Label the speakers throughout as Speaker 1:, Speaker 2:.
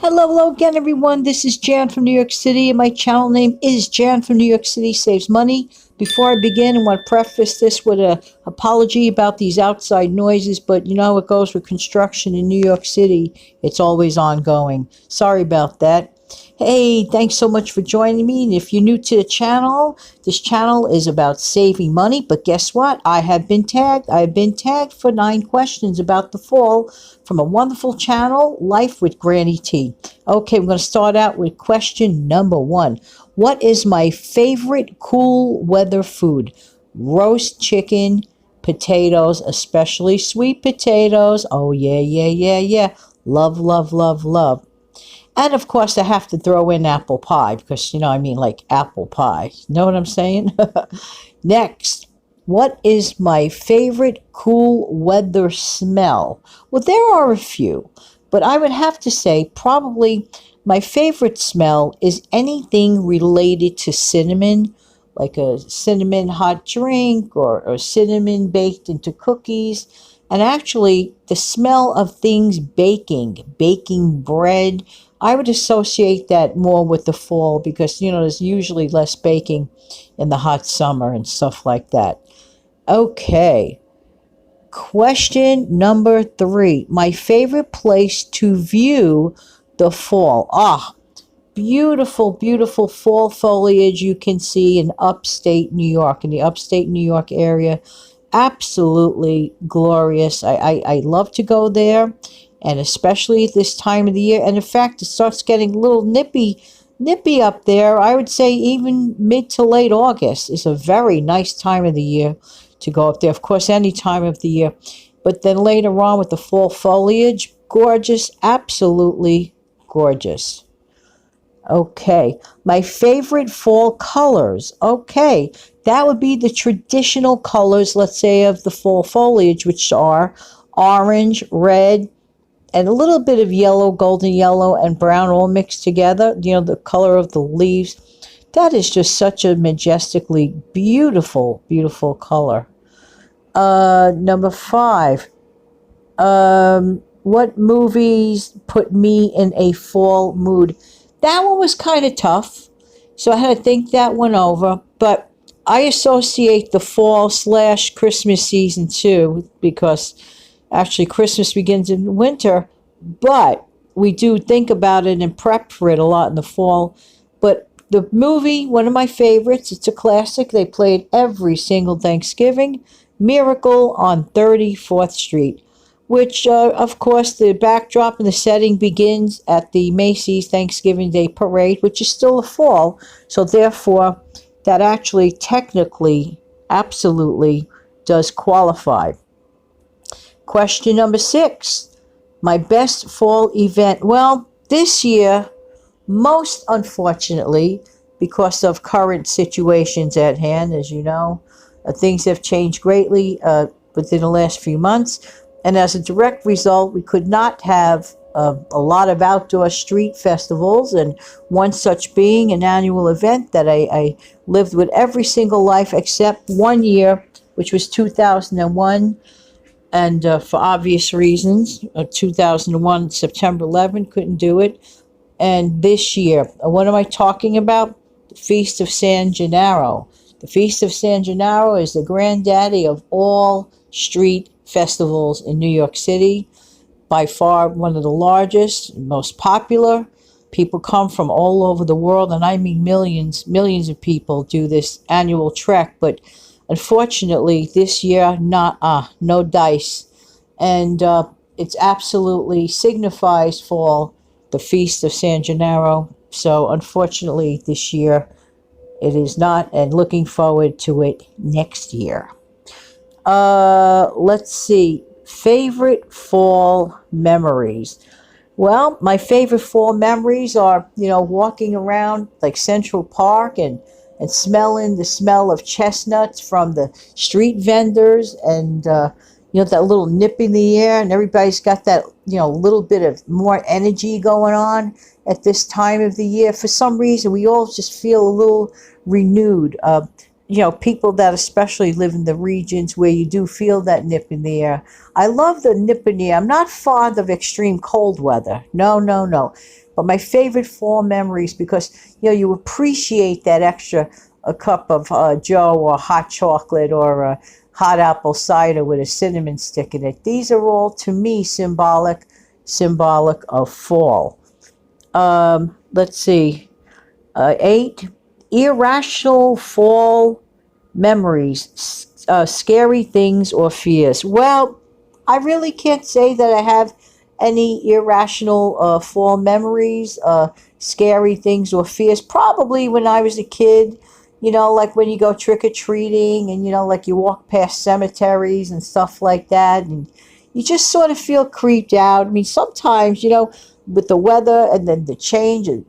Speaker 1: Hello again, everyone. This is Jan from New York City, and my channel name is Jan from New York City Saves Money. Before I begin, I want to preface this with an apology about these outside noises, but you know how it goes with construction in New York City. It's always ongoing. Sorry about that. Hey, thanks so much for joining me. And if you're new to the channel, this channel is about saving money. But guess what? I have been tagged. I've been tagged for 9 questions about the fall from a wonderful channel, Life with Granny T. Okay, we're going to start out with question number 1. What is my favorite cool weather food? Roast chicken, potatoes, especially sweet potatoes. Oh, yeah. Love, love, love, love. And of course, I have to throw in apple pie because, like apple pie. You know what I'm saying? Next, what is my favorite cool weather smell? Well, there are a few, but I would have to say probably my favorite smell is anything related to cinnamon, like a cinnamon hot drink or cinnamon baked into cookies. And actually, the smell of things baking bread, I would associate that more with the fall because, there's usually less baking in the hot summer and stuff like that. Okay. Question number 3. My favorite place to view the fall. Beautiful, beautiful fall foliage you can see in upstate New York, in the upstate New York area. Absolutely glorious. I love to go there, and especially at this time of the year. And in fact, it starts getting a little nippy up there. I would say even mid to late August is a very nice time of the year to go up there. Of course, any time of the year. But then later on with the fall foliage, gorgeous, absolutely gorgeous. Okay, my favorite fall colors. Okay, that would be the traditional colors, let's say, of the fall foliage, which are orange, red, and a little bit of yellow, golden yellow, and brown all mixed together. The color of the leaves. That is just such a majestically beautiful, beautiful color. Number 5. What movies put me in a fall mood? That one was kind of tough, so I had to think that one over. But I associate the fall / Christmas season too, because actually Christmas begins in winter, but we do think about it and prep for it a lot in the fall. But the movie, one of my favorites, it's a classic. They play it every single Thanksgiving, Miracle on 34th Street, which, of course, the backdrop and the setting begins at the Macy's Thanksgiving Day Parade, which is still a fall. So therefore, that actually technically, absolutely does qualify. Question number 6. My best fall event. Well, this year, most unfortunately, because of current situations at hand, as you know, things have changed greatly within the last few months. And as a direct result, we could not have a lot of outdoor street festivals, and one such being an annual event that I lived with every single life except one year, which was 2001. And for obvious reasons, 2001, September 11th, couldn't do it. And this year, what am I talking about? The Feast of San Gennaro. The Feast of San Gennaro is the granddaddy of all street festivals in New York City. By far one of the largest, most popular. People come from all over the world, and I mean millions of people do this annual trek. But unfortunately, this year, no dice. And it absolutely signifies fall, the Feast of San Gennaro. So unfortunately, this year, it is not, and looking forward to it next year. Let's see. Favorite fall memories. Well, my favorite fall memories are, walking around like Central Park and smelling the smell of chestnuts from the street vendors, and that little nip in the air, and everybody's got that little bit of more energy going on at this time of the year. For some reason, we all just feel a little renewed. people that especially live in the regions where you do feel that nip in the air. I love the nip in the air. I'm not fond of extreme cold weather. No, no, no. But my favorite fall memories, because you appreciate that extra a cup of Joe or hot chocolate or hot apple cider with a cinnamon stick in it. These are all to me symbolic of fall. Let's see. 8, irrational fall memories, scary things or fears. Well, I really can't say that I have any irrational fall memories, scary things or fears. Probably when I was a kid, like when you go trick or treating and, like you walk past cemeteries and stuff like that. And you just sort of feel creeped out. I mean, sometimes, with the weather and then the change of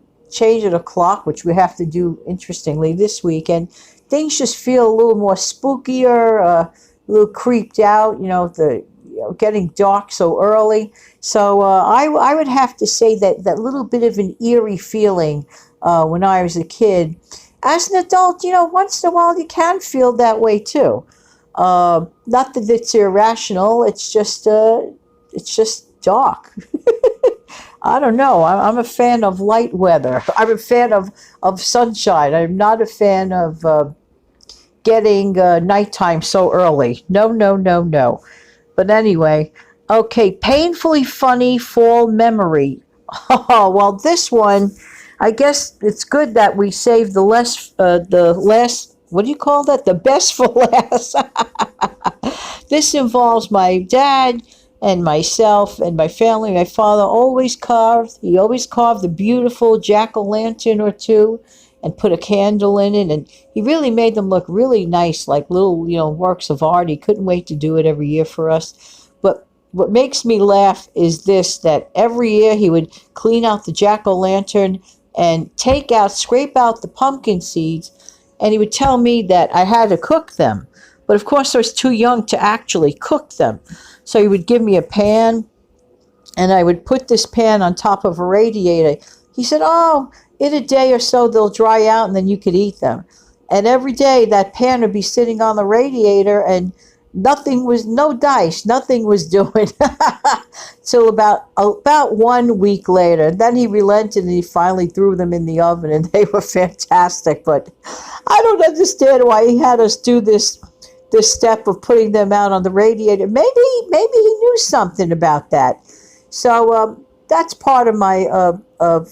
Speaker 1: the clock, which we have to do interestingly this week, and things just feel a little more spookier, a little creeped out. The getting dark so early. So I would have to say that little bit of an eerie feeling when I was a kid. As an adult, once in a while you can feel that way too. Not that it's irrational. It's just dark. I don't know. I'm a fan of light weather. I'm a fan of sunshine. I'm not a fan of getting nighttime so early. No, no, no, no. But anyway, okay, painfully funny fall memory. Oh, well, this one, I guess it's good that we saved the last, what do you call that? The best for last. This involves my dad and myself and my family. My father he always carved a beautiful jack-o'-lantern or two and put a candle in it. And he really made them look really nice, like little, works of art. He couldn't wait to do it every year for us. But what makes me laugh is this, that every year he would clean out the jack-o'-lantern and scrape out the pumpkin seeds. And he would tell me that I had to cook them. But of course, I was too young to actually cook them. So he would give me a pan, and I would put this pan on top of a radiator. He said, oh, in a day or so, they'll dry out, and then you could eat them. And every day, that pan would be sitting on the radiator, and no dice, nothing was doing. Till about 1 week later. Then he relented, and he finally threw them in the oven, and they were fantastic. But I don't understand why he had us do this step of putting them out on the radiator. Maybe he knew something about that. So that's part of my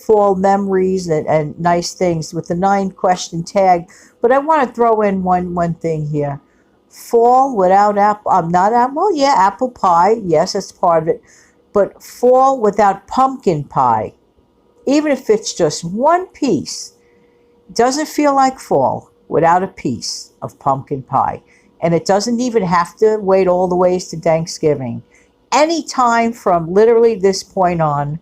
Speaker 1: fall memories and nice things with the 9-question tag. But I want to throw in one thing here. Fall without apple pie. Yes, that's part of it. But fall without pumpkin pie, even if it's just one piece, doesn't feel like fall without a piece of pumpkin pie. And it doesn't even have to wait all the ways to Thanksgiving. Any time from literally this point on,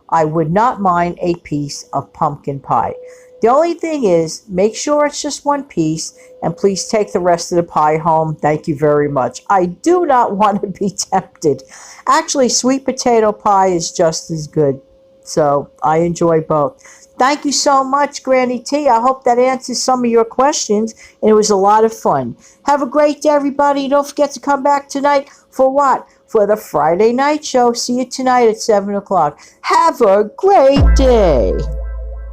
Speaker 1: I would not mind a piece of pumpkin pie. The only thing is, make sure it's just one piece, and please take the rest of the pie home. Thank you very much. I do not want to be tempted. Actually, sweet potato pie is just as good. So I enjoy both. Thank you so much, Granny T. I hope that answers some of your questions, and it was a lot of fun. Have a great day, everybody. Don't forget to come back tonight for what? For the Friday night show. See you tonight at 7 o'clock. Have a great day.